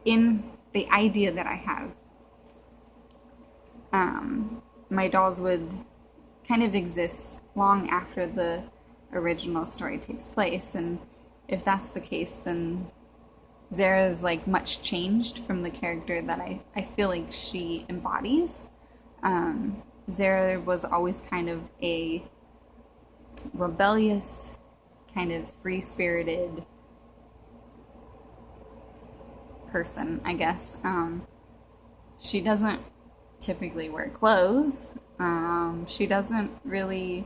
in the idea that I have, my dolls would kind of exist long after the original story takes place. And if that's the case, then Zara is like much changed from the character that I feel like she embodies. Zara was always kind of a rebellious, kind of free spirited person, I guess. She doesn't typically wear clothes. She doesn't really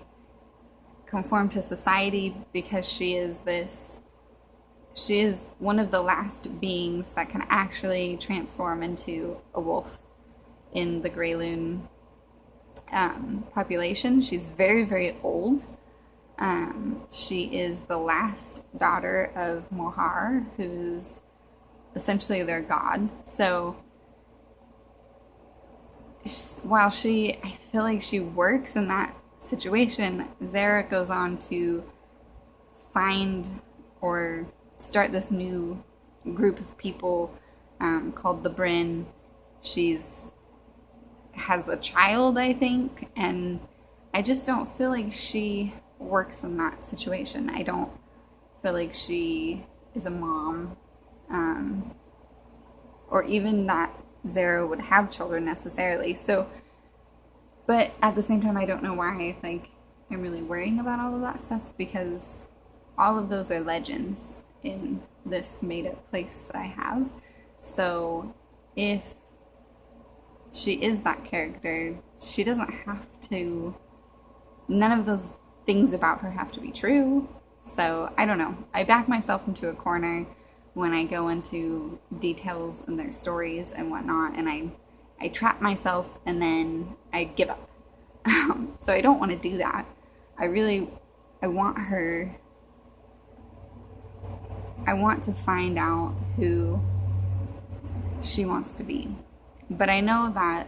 conform to society because she is one of the last beings that can actually transform into a wolf in the Greyloon population. She's very, very old. She is the last daughter of Mohar, who's essentially their god. So while I feel like she works in that situation, Zara goes on to find or start this new group of people called the Bryn. She's has a child, I think, and I just don't feel like she works in that situation. I don't feel like she is a mom, or even that Zara would have children necessarily. So, but at the same time, I don't know why I think I'm really worrying about all of that stuff, because all of those are legends in this made-up place that I have. So if she is that character, she doesn't have to, none of those things about her have to be true. So I don't know. I back myself into a corner when I go into details in their stories and whatnot, and I trap myself and then I give up. So I don't want to do that. I want to find out who she wants to be. But I know that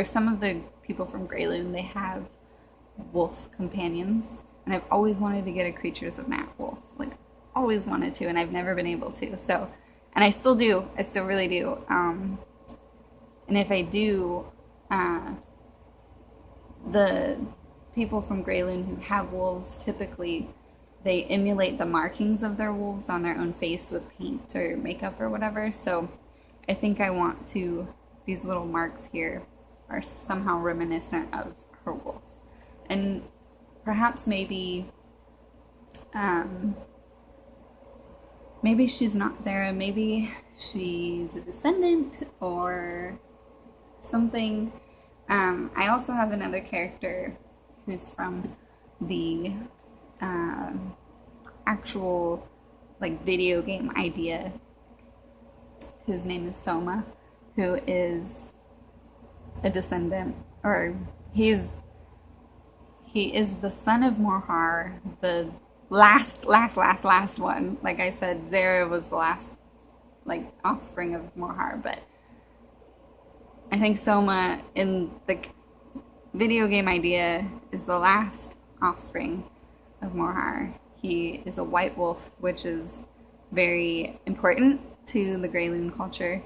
some of the people from Greyloon, they have wolf companions. And I've always wanted to get a Creatures of Nat wolf. Like, always wanted to, and I've never been able to. So, and I still do. I still really do. And if I do, the people from Greyloon who have wolves, typically they emulate the markings of their wolves on their own face with paint or makeup or whatever. So I think these little marks here are somehow reminiscent of her wolf. And perhaps maybe she's not Zara. Maybe she's a descendant or something. I also have another character who's from the actual like video game idea, whose name is Soma, who is a descendant, or he is the son of Morhar, the last one. Like I said, Zara was the last like offspring of Morhar, but I think Soma in the video game idea is the last offspring of Morhar. He is a white wolf, which is very important to the Greyloon culture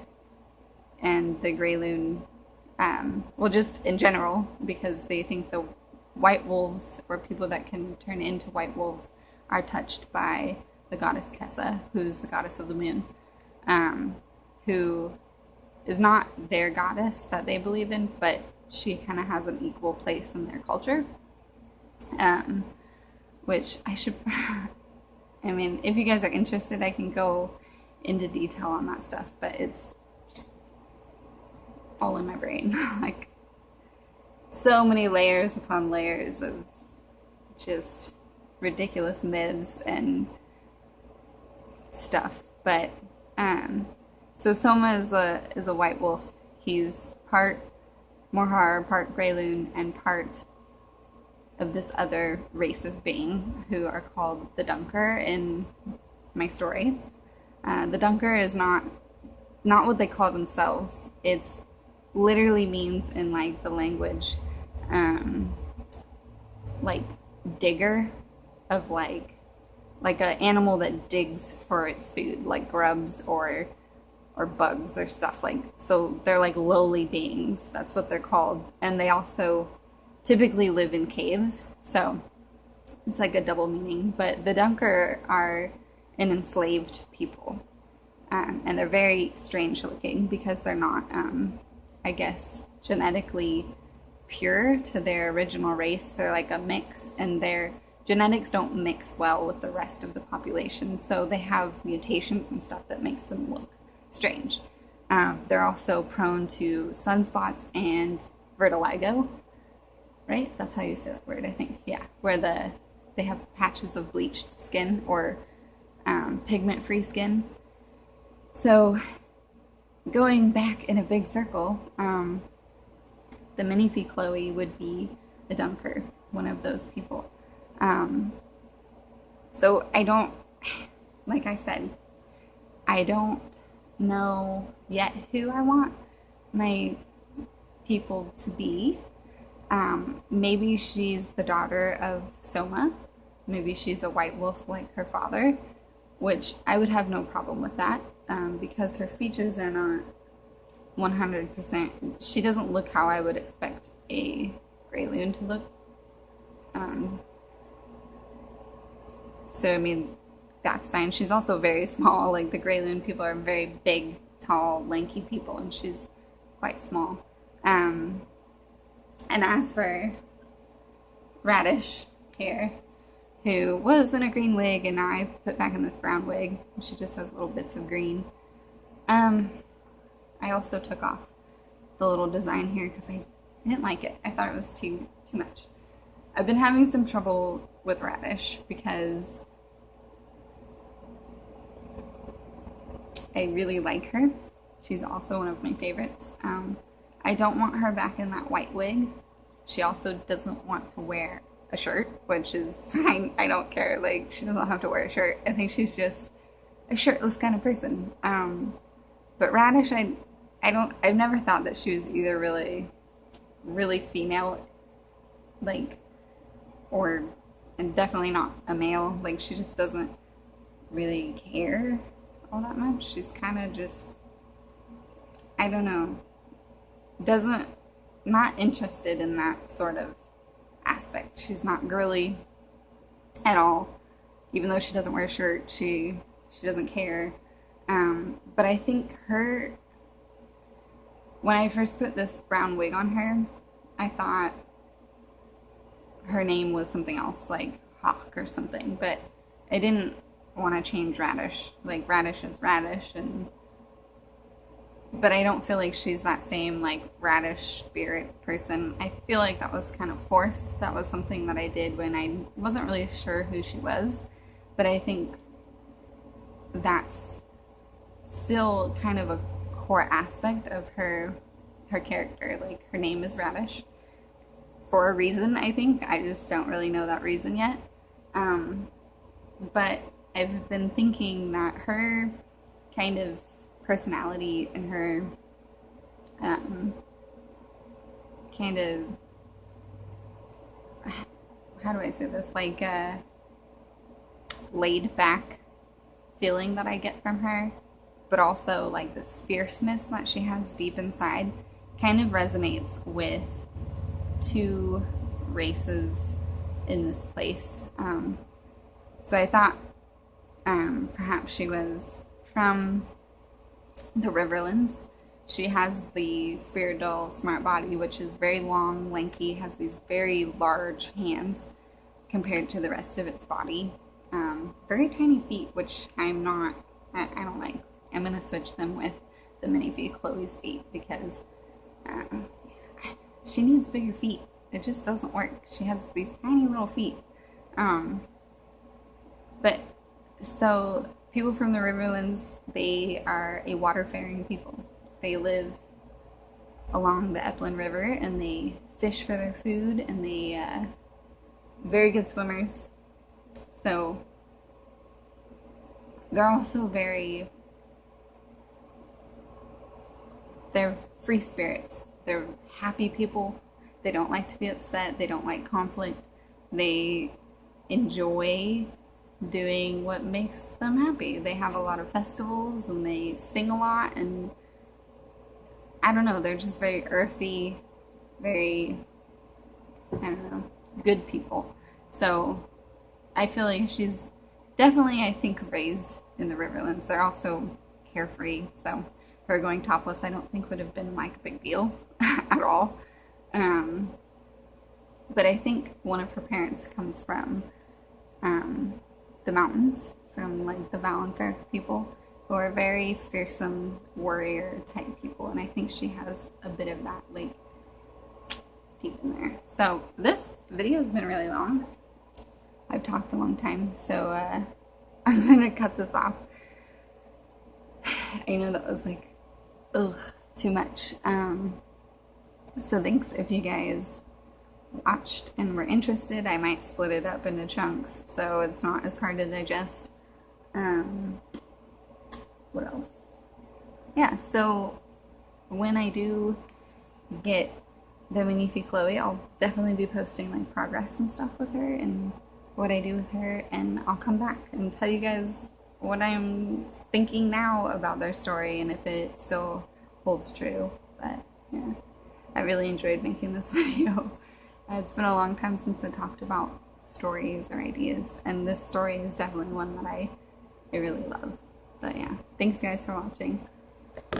and the Greyloon, well, just in general, because they think the white wolves, or people that can turn into white wolves, are touched by the goddess Kessa, who's the goddess of the moon, who is not their goddess that they believe in, but she kind of has an equal place in their culture. Which I mean, if you guys are interested, I can go into detail on that stuff, but it's all in my brain. Like, so many layers upon layers of just ridiculous myths and stuff. But so Soma is a white wolf. He's part Morhar, part Greyloon, and part of this other race of being who are called the Dunker in my story. The Dunker is not what they call themselves. It's literally means in like the language, like digger of like like an animal that digs for its food, like grubs or bugs or stuff like. So they're like lowly beings. That's what they're called, and they also typically live in caves. So it's like a double meaning. But the Dunker are an enslaved people, and they're very strange looking because they're not, I guess, genetically pure to their original race. They're like a mix, and their genetics don't mix well with the rest of the population. So they have mutations and stuff that makes them look strange. They're also prone to sunspots and vitiligo, right? That's how you say that word, I think. Yeah, where they have patches of bleached skin or pigment-free skin. So going back in a big circle, the Minifee Chloe would be a Dunker, one of those people. So I don't, like I said, I don't know yet who I want my people to be. Maybe she's the daughter of Soma. Maybe she's a white wolf like her father, which I would have no problem with that, because her features are not 100%. She doesn't look how I would expect a Grey Loon to look. So, I mean, that's fine. She's also very small. Like, the Grey Loon people are very big, tall, lanky people, and she's quite small. And as for Radish here, who was in a green wig, and now I put back in this brown wig, and she just has little bits of green. I also took off the little design here because I didn't like it. I thought it was too much. I've been having some trouble with Radish because I really like her. She's also one of my favorites. I don't want her back in that white wig. She also doesn't want to wear a shirt, which is fine. I don't care. Like, she doesn't have to wear a shirt. I think she's just a shirtless kind of person. But Radish, I've never thought that she was either really female, like, and definitely not a male. Like, she just doesn't really care all that much. She's kind of just, I don't know, not interested in that sort of aspect. She's not girly at all. Even though she doesn't wear a shirt, she doesn't care. But I think when I first put this brown wig on her, I thought her name was something else, like Hawk or something, but I didn't want to change Radish. Like, Radish is Radish, but I don't feel like she's that same, like, Radish spirit person. I feel like that was kind of forced. That was something that I did when I wasn't really sure who she was, but I think that's still kind of a core aspect of her character. Like, her name is Radish for a reason, I think. I just don't really know that reason yet. But I've been thinking that her kind of personality and her kind of, how do I say this, like laid back feeling that I get from her, but also like this fierceness that she has deep inside, kind of resonates with two races in this place. So I thought perhaps she was from the Riverlands. She has the Spirital Smart Body, which is very long, lanky, has these very large hands compared to the rest of its body. Very tiny feet, which I don't like. I'm going to switch them with the Minifee Chloe's feet because she needs bigger feet. It just doesn't work. She has these tiny little feet. But so people from the Riverlands, they are a water-faring people. They live along the Epplin River, and they fish for their food, and they very good swimmers. So they're also they're free spirits. They're happy people. They don't like to be upset. They don't like conflict. They enjoy doing what makes them happy. They have a lot of festivals and they sing a lot, and I don't know, they're just very earthy, very, I don't know, good people. So I feel like she's definitely, I think, raised in the Riverlands. They're also carefree, so her going topless, I don't think would have been like a big deal at all. Um, but I think one of her parents comes from the mountains, from like the Valenfer people, who are very fearsome warrior type people, and I think she has a bit of that like deep in there. So this video has been really long. I've talked a long time, so I'm gonna cut this off. I know that was like, ugh, too much. So thanks if you guys watched and were interested. I might split it up into chunks so it's not as hard to digest. What else? Yeah, so when I do get the Minifi Chloe, I'll definitely be posting like progress and stuff with her and what I do with her, and I'll come back and tell you guys what I'm thinking now about their story and if it still holds true. But yeah, I really enjoyed making this video. It's been a long time since I talked about stories or ideas, and this story is definitely one that I really love. But yeah, thanks guys for watching.